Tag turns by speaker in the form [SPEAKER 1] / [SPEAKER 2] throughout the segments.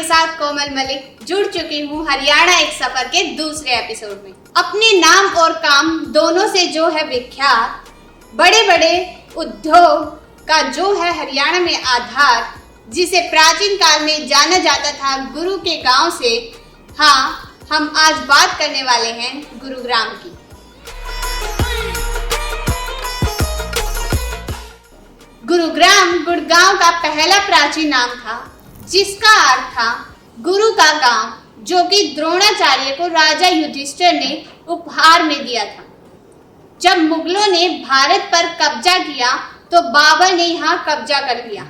[SPEAKER 1] आपके साथ कोमल मलिक जुड़ चुकी हूँ हरियाणा एक सफर के दूसरे एपिसोड में। अपने नाम और काम दोनों से जो है विख्यात, बड़े बड़े उद्योग का जो है हरियाणा में आधार, जिसे प्राचीन काल में जाना जाता था गुरु के गांव से। हाँ, हम आज बात करने वाले हैं गुरुग्राम की। गुरुग्राम गुड़गांव का पहला प्राचीन नाम था, जिसका अर्थ था गुरु का गांव, जो कि द्रोणाचार्य को राजा युधिष्ठिर ने उपहार में दिया था। जब मुगलों ने भारत पर कब्जा किया तो बाबर ने यहाँ कब्जा कर लिया।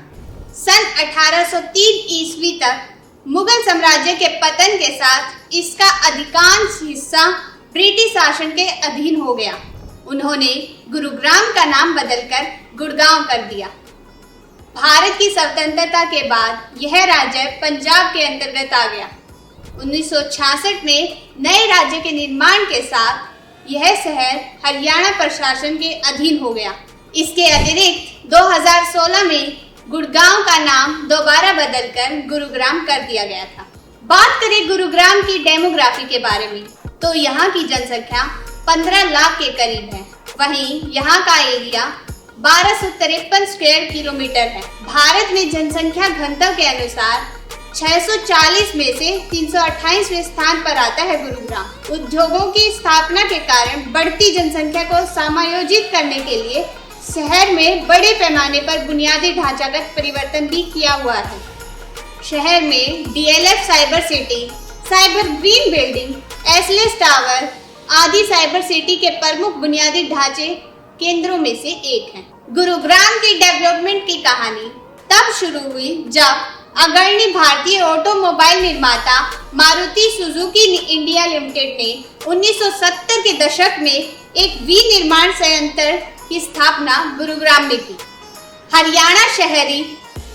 [SPEAKER 1] सन 1803 ईस्वी तक मुगल साम्राज्य के पतन के साथ इसका अधिकांश हिस्सा ब्रिटिश शासन के अधीन हो गया। उन्होंने गुरुग्राम का नाम बदलकर गुड़गांव कर दिया। भारत की स्वतंत्रता के बाद यह राज्य पंजाब के अंतर्गत आ गया। 1966 में नए राज्य के निर्माण के साथ यह शहर हरियाणा प्रशासन के अधीन हो गया। इसके अतिरिक्त 2016 में गुड़गांव का नाम दोबारा बदलकर गुरुग्राम कर दिया गया था। बात करें गुरुग्राम की डेमोग्राफी के बारे में, तो यहाँ की जनसंख्या 15 लाख के करीब है। वहीं यहाँ का एरिया 1253 स्क्वायर किलोमीटर है। भारत में जनसंख्या घनत्व के अनुसार 640 में से 328वें स्थान पर आता है गुरुग्राम। उद्योगों की स्थापना के कारण बढ़ती जनसंख्या को समायोजित करने के लिए शहर में बड़े पैमाने पर बुनियादी ढांचागत परिवर्तन भी किया हुआ है। शहर में DLF cyber city, cyber green building, एसलेस टावर आदि साइबर सिटी के प्रमुख बुनियादी ढांचे केंद्रों में से एक है। गुरुग्राम की डेवलपमेंट की कहानी तब शुरू हुई जब अग्रणी भारतीय ऑटोमोबाइल निर्माता मारुति सुजुकी इंडिया लिमिटेड ने 1970 के दशक में एक विनिर्माण संयंत्र की स्थापना गुरुग्राम में की। हरियाणा शहरी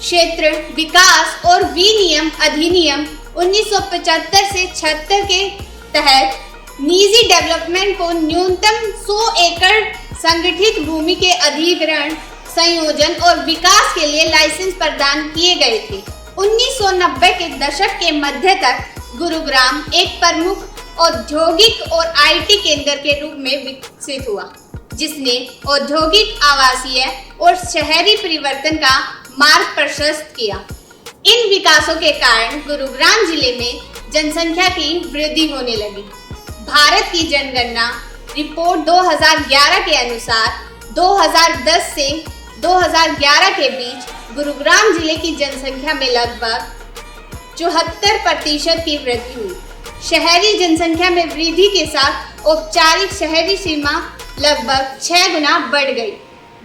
[SPEAKER 1] क्षेत्र विकास और विनियम अधिनियम 1975 से 76 के तहत निजी डेवलपमेंट को न्यूनतम 100 एकड़ संगठित भूमि के अधिग्रहण, संयोजन और विकास के लिए लाइसेंस प्रदान किए गए थे। 1990 के दशक के मध्य तक गुरुग्राम एक प्रमुख औद्योगिक और IT केंद्र के रूप में विकसित हुआ, जिसने औद्योगिक, आवासीय और शहरी परिवर्तन का मार्ग प्रशस्त किया। इन विकासों के कारण गुरुग्राम जिले में जनसंख्या की वृद्धि होने लगी। भारत की जनगणना रिपोर्ट 2011 के अनुसार 2010 से 2011 के बीच गुरुग्राम जिले की जनसंख्या में लगभग 74% की वृद्धि हुई। शहरी जनसंख्या में वृद्धि के साथ औपचारिक शहरी सीमा लगभग 6 गुना बढ़ गई।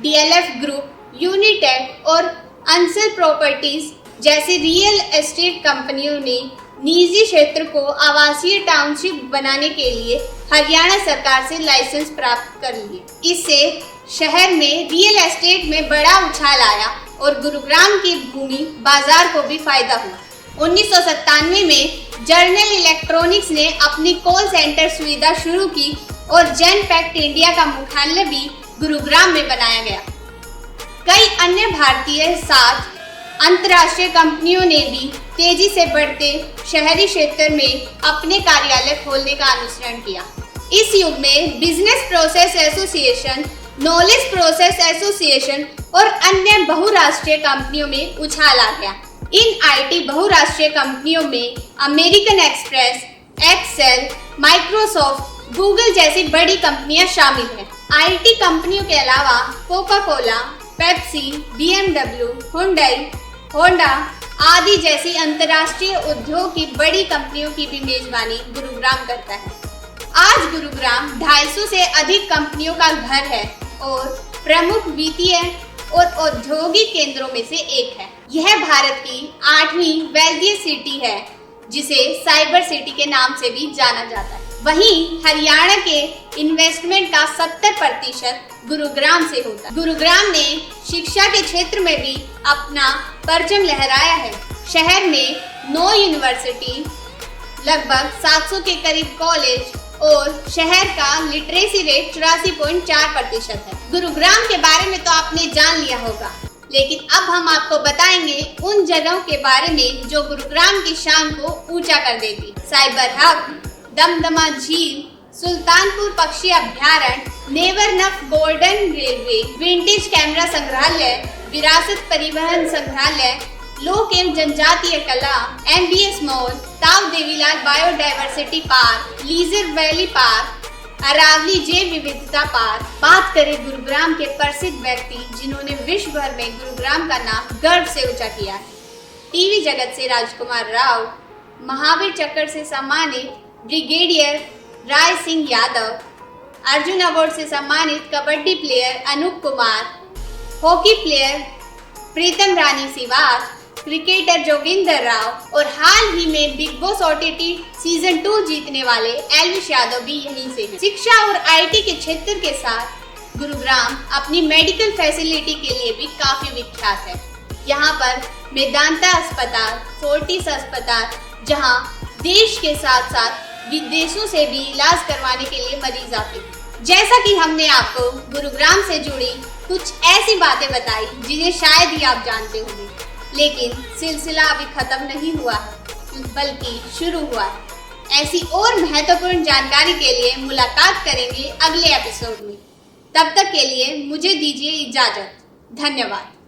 [SPEAKER 1] DLF ग्रुप, यूनिटेक और अंसल प्रॉपर्टीज जैसी रियल एस्टेट कंपनियों ने निजी क्षेत्र को आवासीय टाउनशिप बनाने के लिए हरियाणा सरकार से लाइसेंस प्राप्त कर लिए। इससे शहर में रियल एस्टेट में बड़ा उछाल आया और गुरुग्राम की भूमि बाजार को भी फायदा हुआ। 1997 में जनरल इलेक्ट्रॉनिक्स ने अपनी कॉल सेंटर सुविधा शुरू की और जेनपैक्ट इंडिया का मुख्यालय भी गुरुग्राम में बनाया गया। कई अन्य भारतीय साथ अंतर्राष्ट्रीय कंपनियों ने भी तेजी से बढ़ते शहरी क्षेत्र में अपने कार्यालय खोलने का अनुसरण किया। इस युग में business process association, knowledge process association और अन्य बहुराष्ट्रीय कंपनियों में उछाल आ गया। इन IT बहुराष्ट्रीय कंपनियों में American Express, Excel, Microsoft, Google जैसी बड़ी कंपनियां शामिल हैं। IT कंपनियों के अलावा Coca Cola, Pepsi, BMW, Hyundai, Honda आदि जैसी अंतर्राष्ट्रीय उद्योग की बड़ी कंपनियों की भी मेजबानी गुरुग्राम करता है। आज गुरुग्राम 250 से अधिक कंपनियों का घर है और प्रमुख वित्तीय और औद्योगिक केंद्रों में से एक है। यह भारत की 8वीं वेल्थिएस्ट सिटी है, जिसे साइबर सिटी के नाम से भी जाना जाता है। वहीं हरियाणा के इन्वेस्टमेंट का 70% गुरुग्राम से होता है। गुरुग्राम ने शिक्षा के क्षेत्र में भी अपना परचम लहराया है। शहर में 9 यूनिवर्सिटी, लगभग 700 के करीब कॉलेज और शहर का लिटरेसी रेट 84.4% है। गुरुग्राम के बारे में तो आपने जान लिया होगा, लेकिन अब हम आपको बताएंगे उन जगहों के बारे में जो गुरुग्राम की शान को ऊंचा कर देती। साइबर हब, दमदमा झील, सुल्तानपुर पक्षी अभ्यारण्य, नेवरनफ गोल्डन रेलवे, विंटेज कैमरा संग्रहालय, विरासत परिवहन संग्रहालय, लोक एवं जनजातीय कला, MBS mall, Tau Devilal biodiversity park, leisure valley park, Aravalli जैव विविधता पार्क। बात करें गुरुग्राम के प्रसिद्ध व्यक्ति जिन्होंने विश्व भर में गुरुग्राम का नाम गर्व से ऊंचा किया है। टीवी जगत से राजकुमार राव, महावीर चक्र से सम्मानित ब्रिगेडियर राय सिंह यादव, अर्जुन अवार्ड से सम्मानित kabaddi player Anup Kumar, hockey player Pritam Rani Siwach, cricketer Joginder Rao और हाल ही में बिग बॉस OTT सीजन 2 जीतने वाले एल्विश यादव भी यहीं से हैं। शिक्षा और IT के क्षेत्र के साथ गुरुग्राम अपनी मेडिकल फैसिलिटी के लिए भी काफी विख्यात है। यहाँ पर मेदांता अस्पताल, फोर्टिस अस्पताल, जहाँ देश के साथ साथ विदेशों से भी इलाज करवाने के लिए मरीज आते हैं। जैसा कि हमने आपको गुरुग्राम से जुड़ी कुछ ऐसी बातें बताई जिन्हें शायद ही आप जानते होंगे, लेकिन सिलसिला अभी खत्म नहीं हुआ है बल्कि शुरू हुआ है। ऐसी और महत्वपूर्ण जानकारी के लिए मुलाकात करेंगे अगले एपिसोड में। तब तक के लिए मुझे दीजिए इजाजत। धन्यवाद।